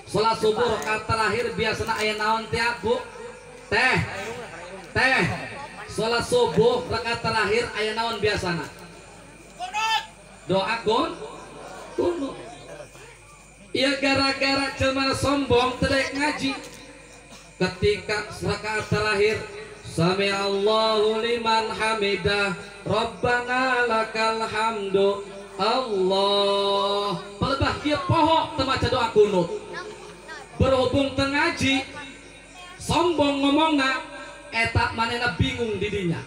Salat subuh rakaat terakhir biasana aya naon teh Bu? Teh. Salat subuh rakaat terakhir aya naon biasana? Doa kunut. Ieu gara-gara jelema sombong teu daek ngaji. Ketika rakaat terakhir Sami Allahu liman hamidah Rabbana lakal hamdu Allah pelebah kieu poho teu maca doa kunut. Berhubung teu ngaji sombong ngomongna eta manehna bingung di dinya.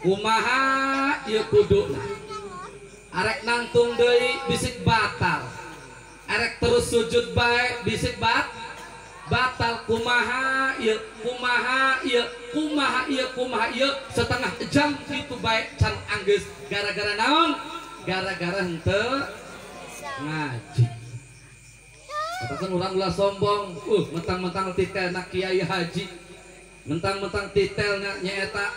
Kumaha ieu kuduna? Arek nangtung deui bisik batal. Arek terus sujud bae bisik batal. Kumaha ieu setengah jam itu baik can anggeus gara-gara naon? Gara-gara henteu ngaji. Katakan urang ulah sombong, mentang-mentang titelna kiai haji, mentang-mentang titelna nyaeta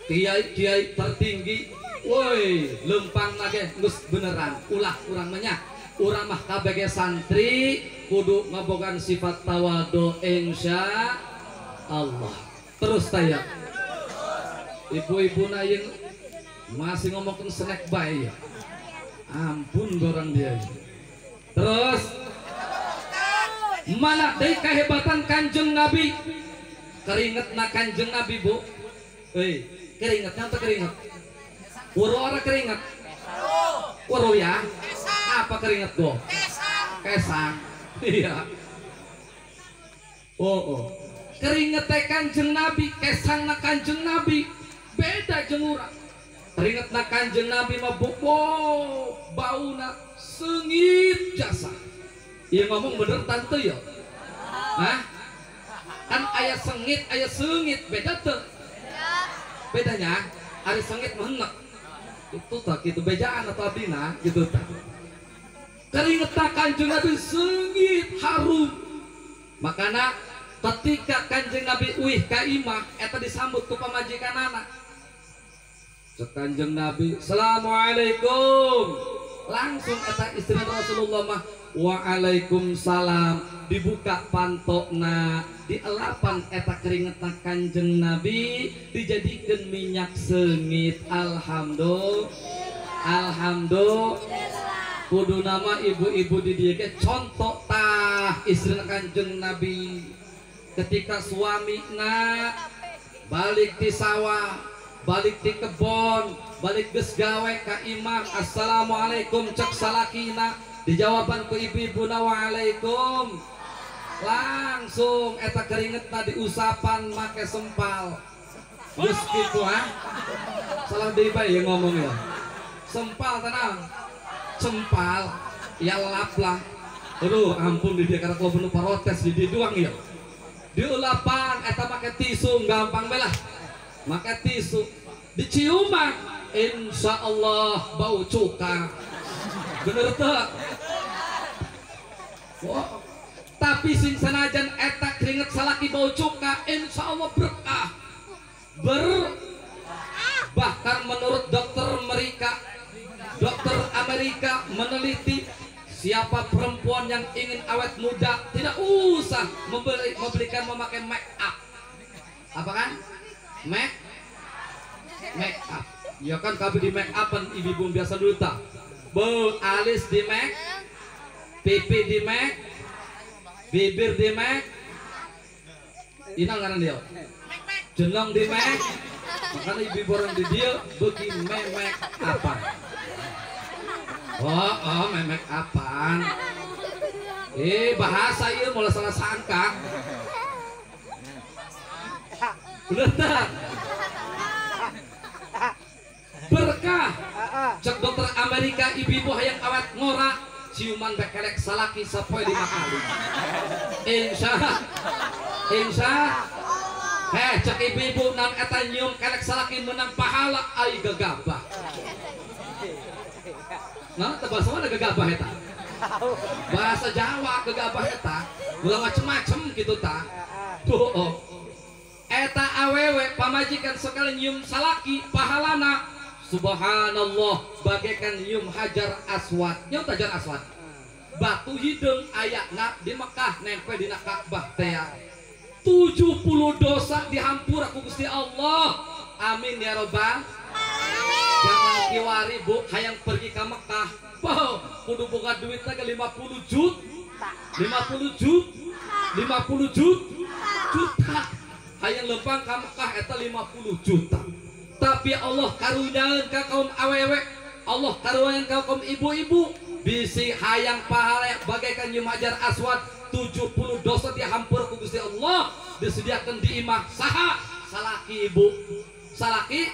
kiai tertinggi, woi lempang nage geus beneran ulah urang mah urang mah kabeh santri kudu ngabogan sifat tawadu insya Allah. Terus taya ibu-ibu yang masih ngomongin snack bayi ya ampun orang dia. Terus mana dari kehebatan kanjeng Nabi keringetna kanjeng Nabi Bu keringetnya atau keringet waro orang keringet waro ya apa keringet Bu? Kesang. Iya. Keringet teh kanjeng Nabi, kesangna kanjeng Nabi beda jeung urang. Keringetna kanjeng Nabi mah bauna seungit jasa. Ieu ngomong bener tante ya? Hah? Kan aya sengit, aya seungit, beda teu? Bedanya ari sengit mah heunek. Itu tah kitu bejaan atau abdina gitu tah. Keringetna kanjeng Nabi seungit harum. Makana ketika kanjeng Nabi uih ka imah eta disambut ku pamajikanana. Kanjeng Nabi assalamualaikum langsung eta istri Rasulullah mah waalaikumsalam dibuka pantokna dielapan eta keringetna kanjeng Nabi dijadikeun minyak seungit. Alhamdulillah kudu nama ibu-ibu di dieu ge contoh tah istri kanjeng Nabi ketika suamina balik di sawah balik di kebon balik geus gawe ka imah assalamualaikum cek salakina dijawaban ku ibu-ibuna waalaikum langsung eta keringetna diusapan make sempal geus kitu salah deui bae ngomong ya sempal tenang sempal ya laplah aduh ampun di dia karena kalau penuh protes di dia doang ya diulapan eta make tisu gampang belah make tisu diciuman insya Allah bau cuka bener tuh tapi sing sanajan eta keringet salaki bau cuka insya Allah berkah bahkan menurut dokter Amerika meneliti siapa perempuan yang ingin awet muda tidak usah membelikan memakai make up. Apa kan? Make up. Ya kan kabeh di make upan ibu-ibu biasa dulu tak. Alis di make, pipi di make, bibir di make. Ina ngaran dia. Jenong di make. Makanya ibu-ibu orang di dia beuki make apa? Memek apaan? Bahasa ieu mulai salah sangka. Bener tak? Berkah. Cek dokter Amerika ibu-ibu hayang awet ngora ciuman bekelek salaki sapoe 5 kali. Insya cek ibu-ibu nan eta nyium kelek salaki menang pahala ai gegabah. Nah, bahasa mana gegabah eta? Bahasa Jawa gegabah eta, ulah macem-macem gitu ta. Tuh, eta awewe pamajikan sekali nyium salaki pahalana subhanallah bagaikan nyium hajar aswad. Nyium hajar aswad. batu hidung ayatna di Mekah nempel di Ka'bah teh 70 dosa dihampur aku Gusti Allah. Amin ya robbal. Jangan kiwari bu hayang pergi ke Mekah wow kudu boga duit lagi 50 juta 50 juta hayang lempang ke Mekah eta 50 juta. Tapi Allah karuniakeun ka kaum awewe, Allah karuniakeun ka kaum ibu-ibu bisi hayang pahala bagaikan nyeum Hajar Aswad 70 dosa dihampur ku Gusti Allah disediakeun di imah saha salaki ibu salaki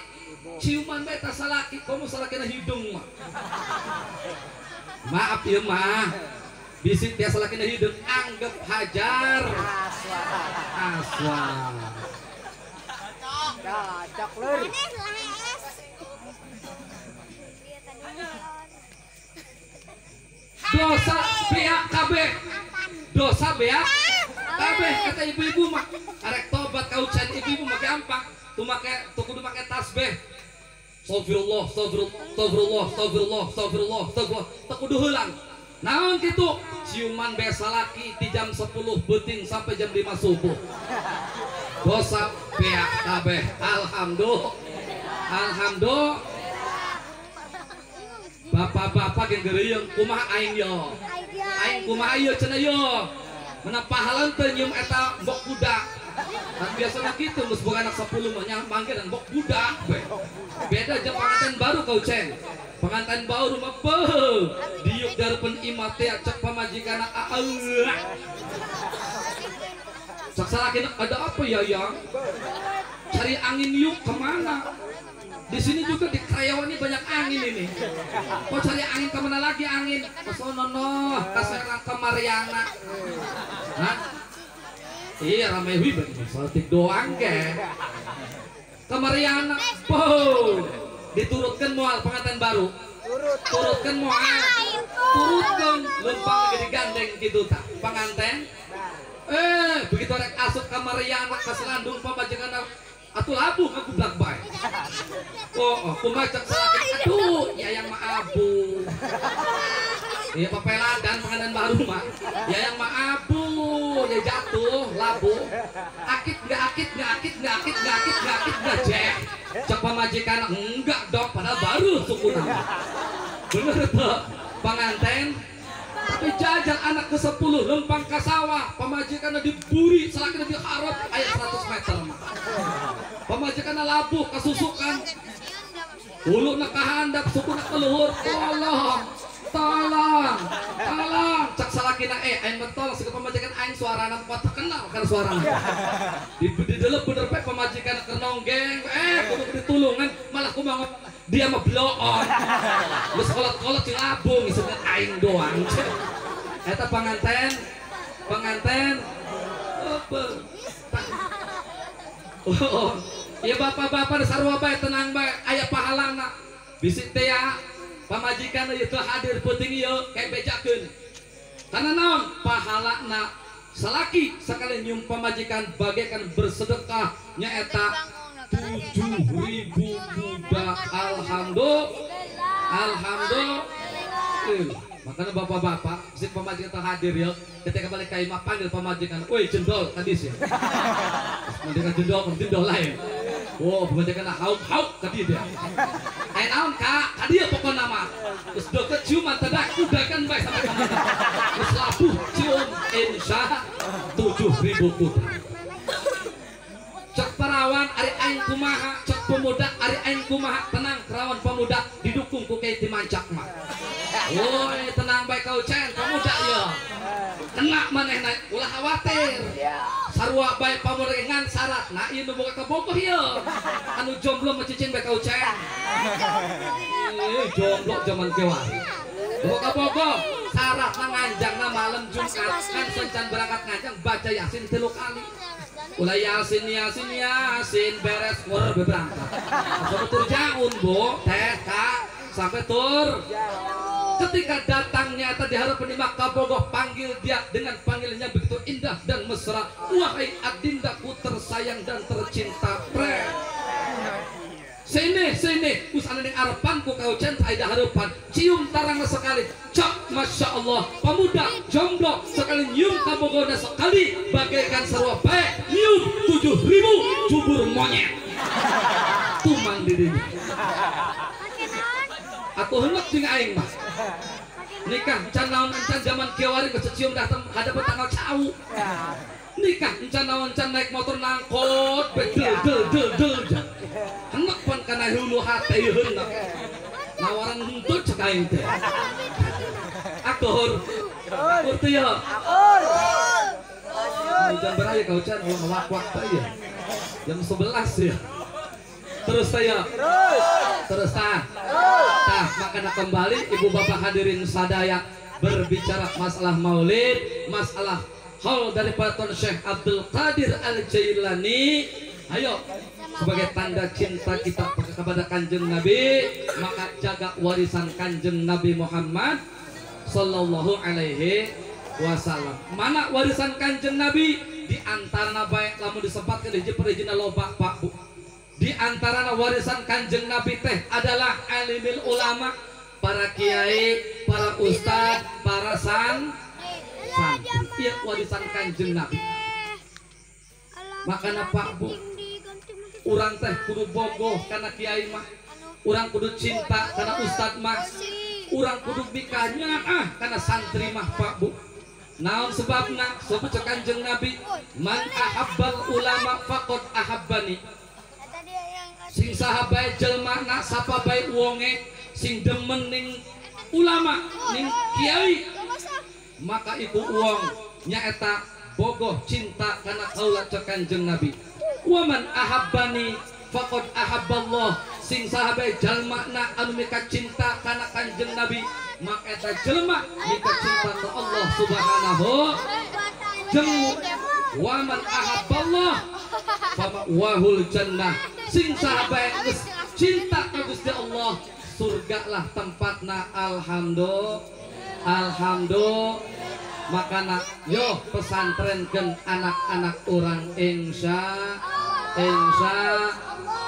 ciuman beta salaki kamu salakina hidung mah maaf ya mah bisi dia salakina hidung anggap Hajar Aswad cocok lur. Dosa beak kabeh dosa beak kabeh kata ibu-ibu mah arek tobat kaucan ibu-ibu make ampak tuh kudu make tasbih astagfirullah tak kudu heulang naon kitu ciuman besa laki di jam 10 beuting sampai jam 5 subuh dosa beak kabeh alhamdulillah bapak-bapak yang gereyeung kumaha aing yo aing kumaha ieu cenah yo mana pahalan teu nyium eta mbok budak kan biasana kitu geus boga anak 10 mah nya mangge dan mbok budak beda jeung panganten baru kau cen panganten baru mah beuh diuk dareupeun imah teh cek pamajikanna cek salakina ada apa ya yang cari angin yuk kemana di sini juga di Karyawan ini banyak angin ini kok cari angin kemana lagi angin ke sono noh ke Serang ke Mariana hah iya ramai wibet saltik doang ke Mariana boh diturutkan mual pengantin baru turutkan mual turutkan lempang lagi digandeng gitu tak pengantin begitu rek asuk ke Mariana ke Selandung pamajikan atuh labu aku blak bae oh aku macak sakit aduh ya yang maabu iya papeladan pengantin baru mah ya yang maabu ya jatuh labu akit nggak jek cek pamajikan enggak dok padahal baru suku nama bener tuh pengantin tapi jajan anak ke-10 lempang ke sawah pamajikan diburi selakina diharap ayat 100 meter mah pamajikan labuh kasusukan ulu nak kahandap suku nak keluhur tolong cak salakina aing betol sik pamajikan aing suarana pot terkenal kan suarana di delep bener pe pamajikan kenonggeng kudu ditulungan malah kumaha dia mah bloon geus kolot-kolot di labung iseukeun aing doang eta panganten apa oh iya bapak-bapak sarua bae tenang bae aya pahalana bisi teh ya pamajikan ieu teu hadir peuting ieu kayak bejakeun karena naon pahalana salaki sakali nyum pamajikan bagaikan bersedekah nyaeta 7.000 budak alhamdulillah makanya bapak-bapak si pamajikan teu hadir ya ketika balik ka imah panggil pamajikan woi jendol kadis ya pamajikan jendol lain oh pamajikan hauk ka dieu dia naon ka dieu pokona mah geus deukeut ciuman tedak udakan bae sampai ka mana geus labuh cium insya 7.000 putra cek perawan ari aing kumaha cek pemuda ari aing kumaha tenang perawan pemuda didukung ku Kiai Timancak mah woi tenang bae kau cen pemuda ya kena manehna ulah khawatir sarua bae pamuda ngan syarat nah ieu nu boga kabogoh ieu anu jomblo mah cicing bae kau cen jomblo zaman kewari boga kabogoh syaratna nganjangna malam Jumat kan sencan berangkat nganjang baca Yasin 3 kali ulah Yasin beres mur berangkat sampai tur jaun bu teh kak sampai tur ketika datangnya tadi harap penimah kabogoh panggil dia dengan panggilannya begitu indah dan mesra wahai adindaku tersayang dan tercinta pre sini sini usana ning arepan ku kaucan aida harapan cium tarang sekali cak masya Allah pemuda jomblo sekali nyium kabogona sekali bagaikan sarua bae nyium 7.000 jubur monyet tumang di dinya aku hendak jeung aing mah nikah encan naon encan zaman kiawari geus cium datang hadap tanggal cau nikah encan naon encan naik motor nangkot bedel hendak pun kana hulu hati hendak nawaran hentut cek aing teh akur teu ya jam berapa kau can wak-wak teh ya jam 11 ya terus saya terus tah makanya kembali ibu bapak hadirin sadaya berbicara masalah maulid masalah haul dari Paton Syekh Abdul Qadir Al-Jailani ayo sebagai tanda cinta kita kepada kanjeng Nabi maka jaga warisan kanjeng Nabi Muhammad sallallahu alaihi wasallam mana warisan kanjeng Nabi di antara baik lamun disempatkan hiji perijina loba Pak Bu di antara warisan kanjeng Nabi teh adalah alimil ulama para kiai para ustad para santri warisan kanjeng Nabi makanya Pak Bu urang teh kudu bogoh karena kiai mah urang kudu cinta karena ustad mah urang kudu mikanya karena santri mah Pak Bu naon sebabna sebab kanjeng Nabi man ahabbal ulama faqad ahabbani sing sahabat jelma na sapa bae wonge sing demen ning ulama ning kiai maka itu uang nyaeta bogoh cinta karena kaula cek kanjeng Nabi waman ahabbani faqad ahabballah sing sahabat jelma na anu mika cinta karena kanjeng Nabi maka eta jelma mika cinta ke Allah subhanahu jeung waman ahabballah fama wahul jannah sing sahabat geus cinta ka Gusti Allah surga lah tempatna alhamdulillah makana yo pesantrenkeun anak-anak orang insya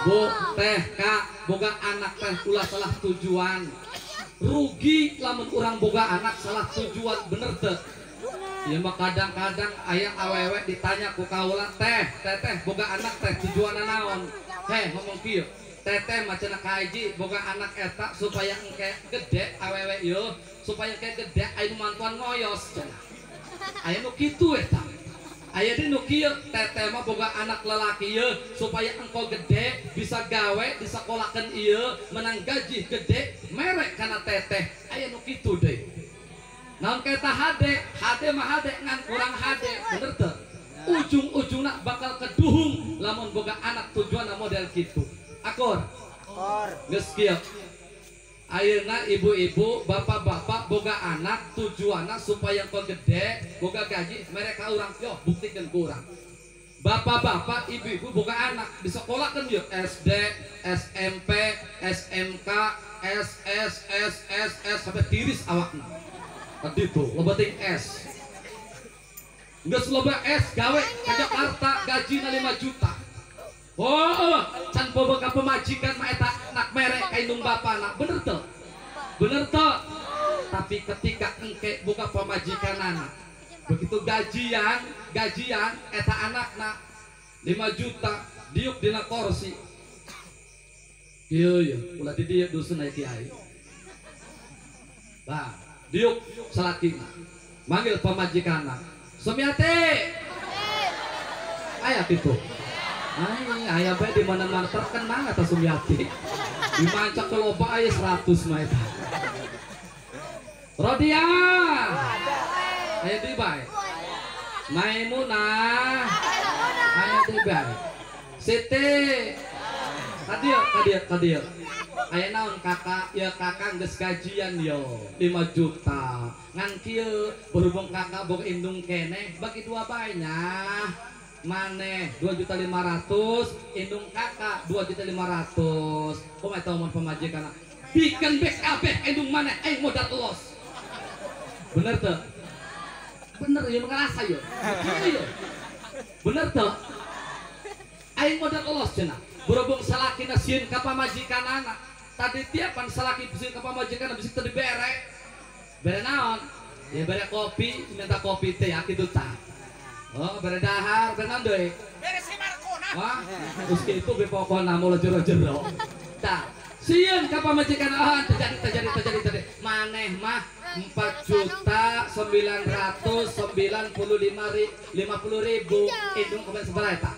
Bu teh Kak boga anak teh ulah salah tujuan rugi lamun urang boga anak salah tujuan bener teh ya mah kadang-kadang aya awewe ditanya ku kaula teh boga anak teh tujuanna naon ngomong kieu teteh macana kaji boga anak eta supaya engke gede awewe yo supaya engke gede aya mantuan ngoyos cenah aya nu kitu eta aya di nu kieu teteh mah boga anak lalaki ye supaya engkau gede bisa gawe disakolahkeun ieu menang gaji gede merek kana teteh aya nu kitu deui naon kata hade mah hade ngan kurang hade bener teu ujung-ujungna bakal keduhung lamun boga anak tujuanna model kitu akur geus kieu ayeuna ibu-ibu bapak-bapak boga anak tujuanna supaya kau gede boga gaji mereka urang yo buktikeun ku urang bapak-bapak ibu-ibu boga anak disekolahkeun yo SD SMP SMK SS sampai tiris awakna tadi tuh loba ting S geus loba S gawe ka Jakarta gajina 5 juta can boga pemajikan mah eta anak merek ka indung bapana bener teu tapi ketika engke buka pemajikanana begitu gajian eta anakna 5 juta diuk dina kursi ieu ulah di dieu dusun aya kiai bah diuk salakina manggil pemajikanna Sumiati aya kitu aya bae di mana-mana terkenal eta Sumiati di mancak ke loba aya 100 mah eta Rodia aya di bae Maimunah aya di bae Siti kadia aya naon kakak ya kakak geus gajian yo 5 juta ngan kieu berhubung kakak boga indung keneh bagi 2 bae nya maneh 2.500.000 indung kakak 2.500.000 kumaha eta mun pemajikan bikin BKB indung maneh aing modal los bener teu bener ieu ngarasa yo bener teu aing modal los cenah berhubung salaki nasieun ka pamajikanana tadi tiapan salaki sieun ka pamajikanana bisa teu dibere bere naon ya bere kopi minta kopi teh kitu tah oh bere dahar bere naon deui bere si Markona wah geus kitu ge pokona mola jero-jero tah sieun ka pamajikanana terjadi maneh mah 4.995.050 indung kapan seberapa eta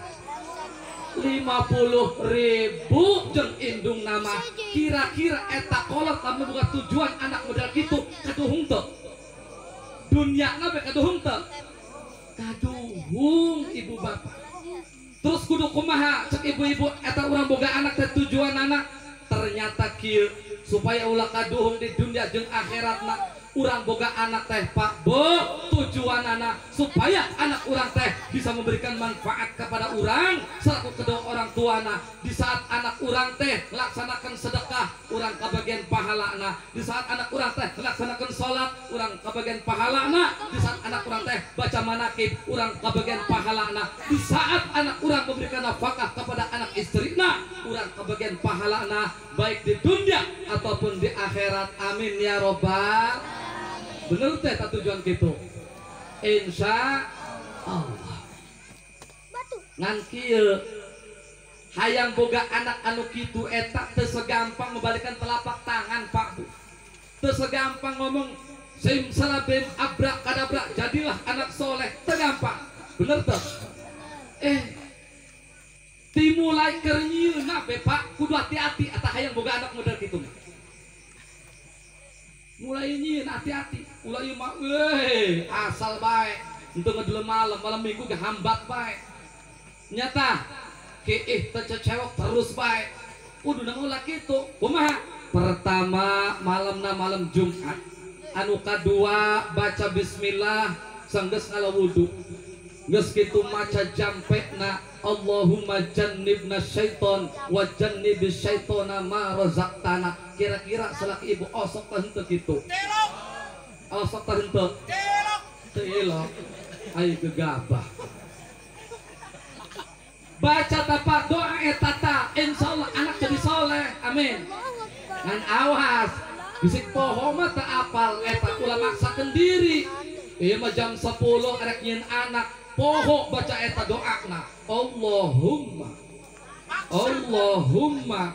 50.000 jeung indung nama kira-kira eta kolot lamun boga tujuan anak modal kitu kaduhung teu dunyana be kaduhung teu kaduhung ibu bapak terus kudu kumaha cek ibu-ibu eta urang boga anak teh tujuan anak ternyata kieu supaya ulah kaduhung di dunia jeung akhiratna urang boga anak teh Pak Bo tujuan anak supaya anak urang teh bisa memberikan manfaat kepada urang selaku kedua orang tuana di saat anak urang teh laksanakan sedekah urang kabagian pahalana di saat anak urang teh laksanakan sholat urang kabagian pahalana di saat anak urang teh baca manakib urang kabagian pahalana di saat anak urang memberikan nafkah kepada anak istrina urang kabagian pahalana baik di dunia ataupun di akhirat amin ya robbal bener teh tujuan gitu insya Allah ngan kieu hayang boga anak anu kitu eta teu segampang membalikan telapak tangan Pak Bu teu segampang ngomong simsalabim abrakadabra jadilah anak soleh teu gampang bener teu dimulai keur nyieunna be Pak kudu hati-hati eta hayang boga anak model kitu mulai nyiin hati-hati mulai mah asal baik untuk ngedele malam minggu ke hambat baik nyata keih tercecewok terus baik udah ulah kitu kumaha pertama malam Jumat anu kadua baca bismillah sanggeus ngalawudu geus kitu maca jampena Allahumma jannibna syaiton wa jannibis syaitona ma razaqtana kira-kira salaki ibu osok teh henteu kitu osok teh henteu teu elok aya gegabah baca tapak doa eta ta insyaallah anak jadi soleh amin ngan awas bisik poho mah teu apal eta ulah maksakeun diri ieu mah jam 10 arek nyieun anak poho baca eta doana Allahumma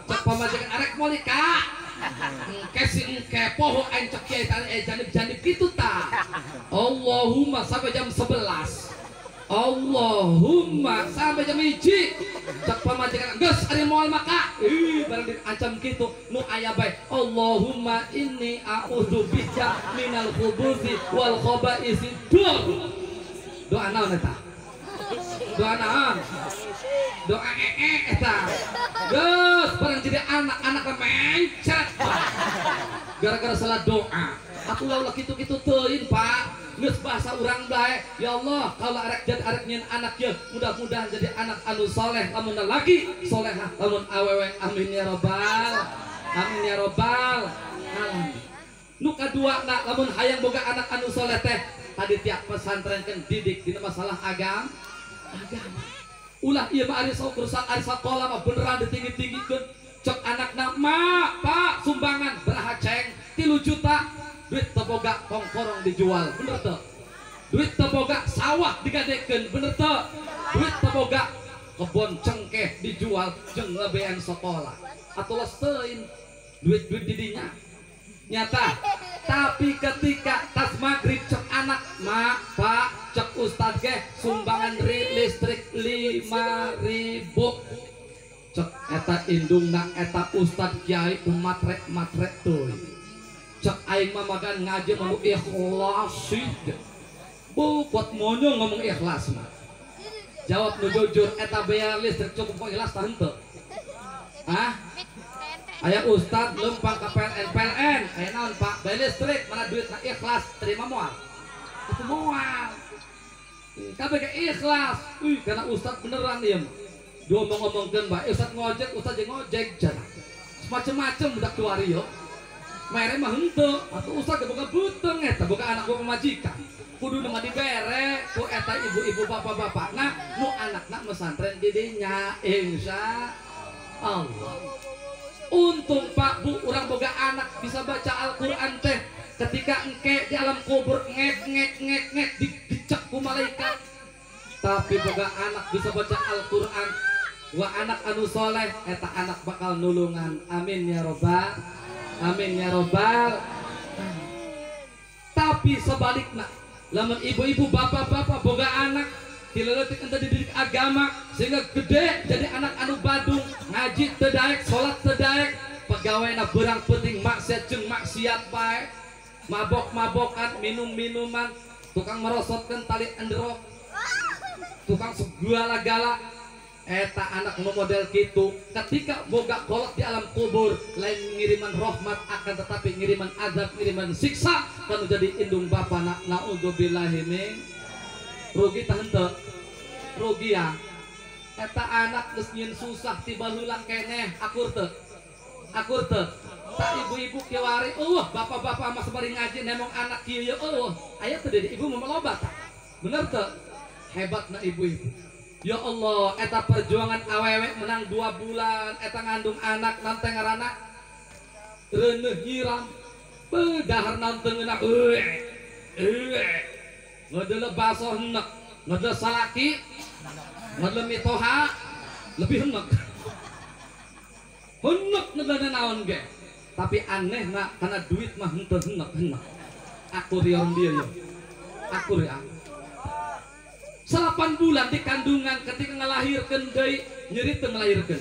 cek pamajikan arek moli ka engke si engke poho aing cek kiai janib kitu ta Allahumma sampai jam 11 Allahumma sampai jam 1 cek pamajikan geus ari moal maka barang diancam kitu nu aya bae Allahumma inni a'udzubika minal khubuthi wal khaba'isi doa naon eta doa naon doa eta geus barang jadi anak mencret gara-gara salah doa aku ulah kitu-kitu teuing Pak geus bahasa urang bae ya Allah kalau arek nyeun anak ye mudah-mudahan jadi anak anu soleh lamun laki solehah lamun awewe amin ya robbal alamin nu kadua lamun hayang boga anak anu soleh teh tadi tiap pesantren kan didik dina masalah agama ulah ieu mah ari rusak ari sakola mah beneran ditinggi-tinggikeun cek anakna ma Pak sumbangan beraha ceng 3 juta duit teu boga kongkorong dijual bener teu duit teu boga sawah digadekeun bener teu duit teu boga kebon cengkeh dijual jeung lebean sekolah atuh teuin duit-duit di dinya nyata tapi ketika tas maghrib cek anak mak Pak cek ustad ge sumbangan listrik 5.000 cek eta indungna eta ustad kiai matre tuh cek aing mah magan ngaji mau ikhlas sih buat monyo ngomong ikhlas mah jawab nu jujur eta bayar listrik cukup ikhlas tah henteu aya ustad lempang ke PLN aya naon Pak bayar listrik mana duit ikhlas terima moal itu moal kabeh ikhlas karena ustad beneran ieu dua ngomongkeun bae ustad ngojek ustad jeung ngojek cenah macem-macem budak tuario mere mah henteu atuh ustad boga beuteung eta boga anak boga pamajikan kudu mah dibere ku eta ibu-ibu bapak-bapakna nu anakna mesantren di dinya insya Allah. Untung Pak Bu orang boga anak bisa baca Al-Quran teh ketika engke di alam kubur ngek dicek ku malaikat, tapi boga anak bisa baca Al-Quran wa anak anu soleh eta anak bakal nulungan. Amin ya robbal, amin ya robbal. Tapi sebaliknya lamun ibu-ibu bapak-bapak boga anak tileletik ente dididik agama sehingga gede jadi anak anu badung ngaji teu daek salat teu daek pegawaina beurang penting maksiat jeung maksiat bae mabok-mabokan minum-minuman tukang merosotkeun tali endrok tukang segala-gala eta anak nu model kitu ketika boga kolot di alam kubur lain ngiriman rahmat akan tetapi ngiriman azab ngiriman siksa kanu jadi indung bapana naudzubillahi min rugi tah henteu rugi ya eta anak geus nyieun susah tiba heula keneh akur teu tak ibu-ibu kiwari bapak-bapak mah sabari ngaji nemong anak kieu ye aya teu deui ibu mah loba tah bener teu hebatna ibu-ibu ya Allah eta perjuangan awewe menang 2 bulan eta ngandung anak nanti ngaranna reuneuh nyiram bedahar nanti ngeunah ngedeuleuh baso heunek ngedeuleuh salaki ngedeuleuh mitoha lebih heunek ngedeuleuh naon ge tapi aneh na karena duit mah henteu heunek akur yang dia ya akur ya 8 bulan di kandungan ketika ngelahirkan deui nyeri teu ngelahirkeun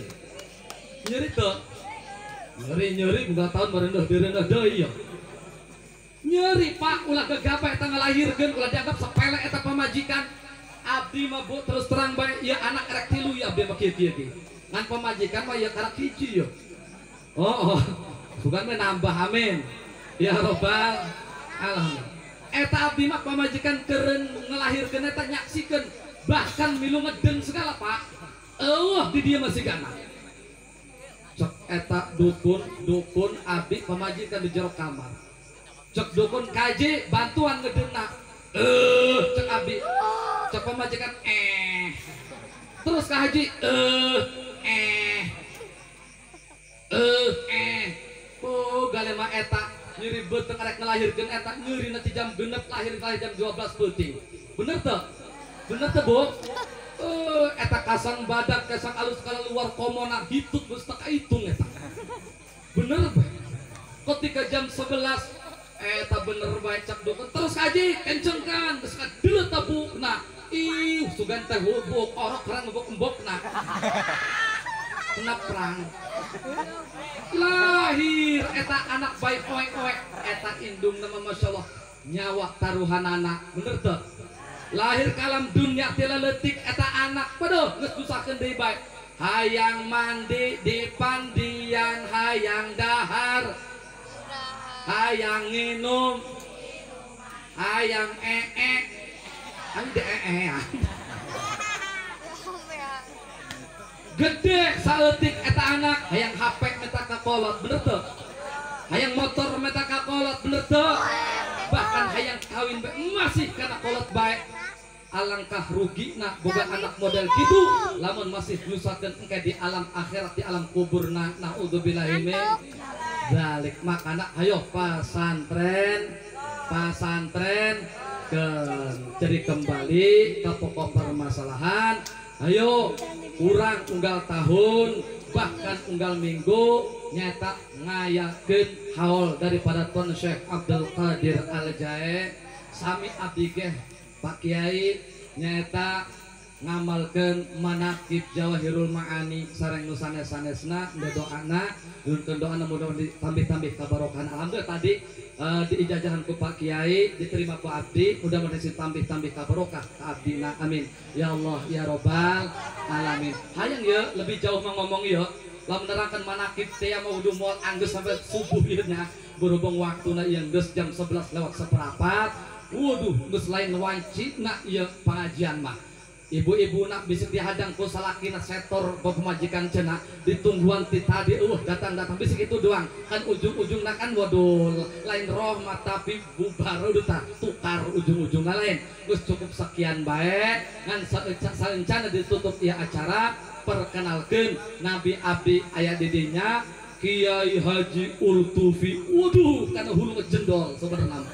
nyeri teu nyeri bukan tahun merendah deui ya nyeri Pak ulah gegabah eta ngelahirkeun ulah dianggap sepele eta pamajikan abdi mah Bu terus terang bae ya anak erek 3 ya abdi mah kieu ngan pamajikan mah ya karak 1 ya bukan mah nambah amin ya robbal alhamdulillah eta abdi mah pamajikan keureun ngelahirkeun eta nyaksikeun bahkan milu ngeden segala Pak di dieu masih gana cek eta dukun abdi pamajikan di jero kamar cek dukun kaji bantuan ngedeuna cek abdi cek pamajikan terus ka haji galema eta nyeri beuteung arek ngelahirkeun eta nyeri nanti jam 6 lahir jam 12 peuting bener teu Bu eta kasang badak kasang alus kala luar komona hitut geus teu kahitung eta bener bae ketika jam 11 eta bener bae cek dukun terus kaji kencengkan geus kadeuleuh tabukna sugan teh hubuk orok perang embok-embokna kena perang lahir eta anak baik oek eta indung nama masyaallah nyawa taruhanana bener teu lahir kalam dunia tileletik eta anak paduh geus dusahkeun deui bae hayang mandi di pandian hayang dahar hayang nginum hayang gede saeutik eta anak hayang HP meta kakolot bener teu hayang motor meta kakolot bener teu bahkan hayang kawin masih kana kolot bae alangkah rugina boga anak model kitu lamun masih nyusakeun engke di alam akhirat di alam kuburna naudzubillahi min dzalik makana hayo pasantren jadi kembali ke pokok permasalahan ayo kurang unggal tahun bahkan unggal minggu nyata ngayakeun haul daripada Tuan Syekh Abdul Qadir Al-Jae sami abdi ge Pak Kiai nyata ngamalkeun manaqib Jawahirul Ma'ani sareng nu sanes-sanesna doana dulkeun doana mudah-mudahan ditambih-tambih kabarokahan alhamdulillah tadi diijajahan ku Pak Kiai diterima ku abdi mudah-mudahan ditambih-tambih kabarokah ka abdina amin ya Allah ya robbal alamin hayang ya lebih jauh mah ngomong ya lamun nerangkeun manaqib teh mah udah moal anggeus sampai subuh ieu nya berhubung waktuna ieu geus jam 11 lewat 1/4 waduh geus lain wancina ieu pengajian mah ibu-ibu nak bisa dihadang ku salaki na setor pemajikan cena ditungguan ti tadi datang bisa gitu doang kan ujung-ujung nak kan waduh lain rahmat tapi bubar udah tukar ujung-ujungnya lain terus cukup sekian baik ngan sarencana ditutup ya acara perkenalkan Nabi Abdi ayat didinya Kiai Haji Ultufi waduh karena hulu ngejendol sebenarnya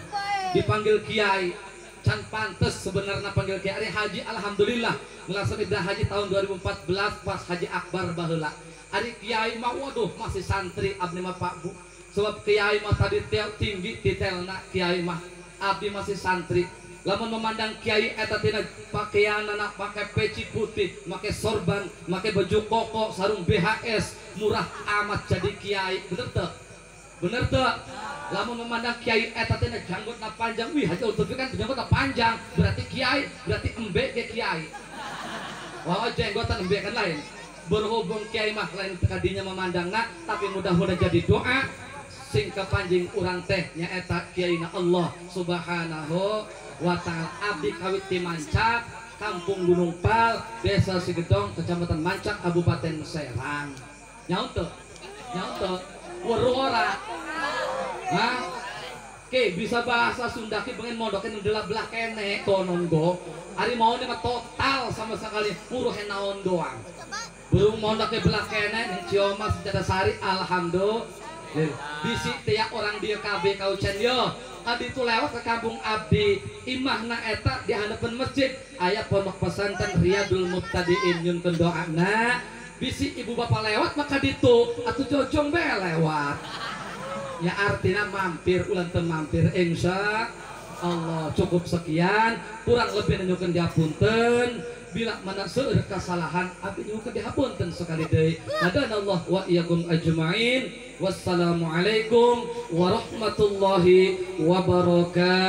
dipanggil Kiai can pantes sebenarnya panggil Kiai Haji alhamdulillah ngelaksanakan haji tahun 2014 pas Haji Akbar baheula ari Kiai mah waduh masih santri abdi mah Pak Bu sebab Kiai mah tadi tinggi titelna Kiai mah abdi masih santri lamun memandang Kiai eta tina pakaianna pakai peci putih make sorban make baju koko sarung BHS murah amat jadi Kiai bener teu lamun memandang Kiai eta teh janggutna panjang wih Haji Ultufi kan janggutna panjang berarti Kiai berarti embe ke Kiai wah jenggotan embe kan lain berhubung Kiai mah lain kadinya memandangna tapi mudah-mudahan jadi doa sing kepanjing urang teh nyaeta Kiaina Allah Subhanahu wa ta'ala abdi kawit ti Mancak Kampung Gunung Pal Desa Sigedong Kecamatan Mancak Kabupaten Serang nyaut teu weruh ora hah? Oke, bisa bahasa Sunda ki pengen mondokin udah belah kene konon go. Ari mau nih total sama sekali puruh naon doang. Burung mondok ke belah kene cioma secara sari alhamdulillah. Bisi tiap orang dia KB kaucan yo. Adi itu lewat ke kampung Abdi imahna eta di hadapan masjid aya pondok pesantren Riyadul Muttadiin nyun doana. Bisi ibu bapak lewat maka ditu atuh jojong be lewat. Ya artinya mampir ulang mampir insya Allah cukup sekian kurang lebih nunjukkan dihapunten bila mana seueur kesalahan abdi nyukeun dihapunten sekali deui hadanallah wa iyyakum ajmain wassalamualaikum warahmatullahi wabarakatuh.